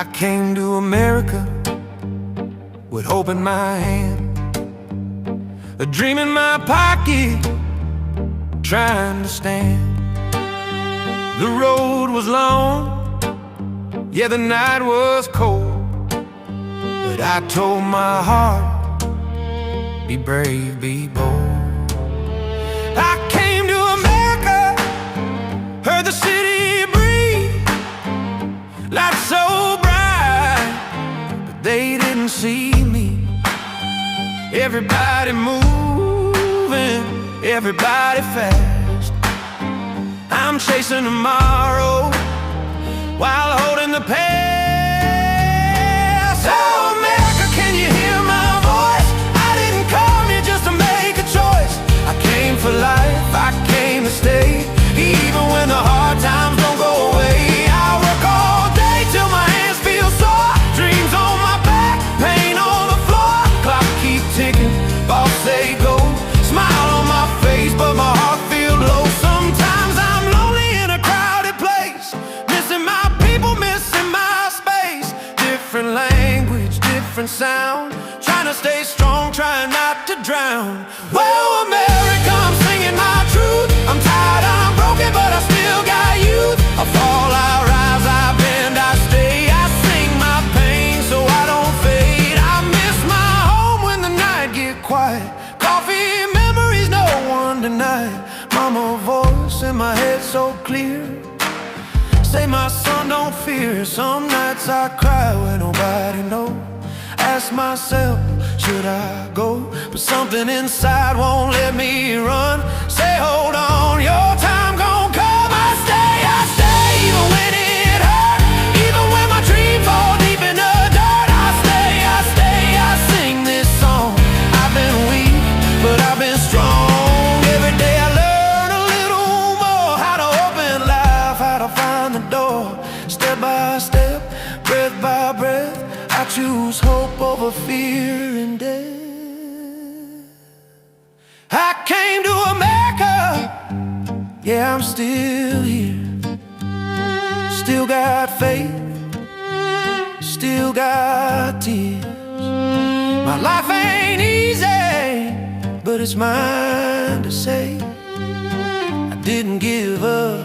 I came to America with hope in my hand, a dream in my pocket, trying to stand. The road was long, yeah, the night was cold, but I told my heart, be brave, be bold. I came to America, heard the city breathe, lights so bright, but they didn't see me. Everybody moving, everybody fast. I'm chasing tomorrow while holding the past. Oh, America, can you hear my voice? I didn't come here just to make a choice. I came for life, I came to stay, even when the hard times don't go away. I work all day till my hands feel sore, dreams on my back, pain on the floor. Clock keep ticking, boss say go, smile on my face, but my heart feels low. Sometimes I'm lonely in a crowded place, missing my people, missing my space. Different language, different sound, trying to stay strong, trying not to drown. Well, America, I'm singing my truth. I'm tired, I'm broken, but I still got youth. I fall, I rise, I bend, I stay. I sing my pain so I don't fade. I miss my home when the night get quiet. Coffee, memories, no one tonight. Mama voice in my head so clear, say my son, don't fear. Some nights I cry when nobody knows. Ask myself, should I go? But something inside won't let me run. Say, hold on, your time gon' come. I stay, even when it hurt, even when my dreams fall deep in the dirt. I stay, I sing this song. I've been weak, but I've been strong. Every day I learn a little more, how to open life, how to find the door. Step by step, breath by breath, I choose hope over fear and death. I came to America, yeah, I'm still here. Still got faith, still got tears. My life ain't easy, but it's mine to say. I didn't give up,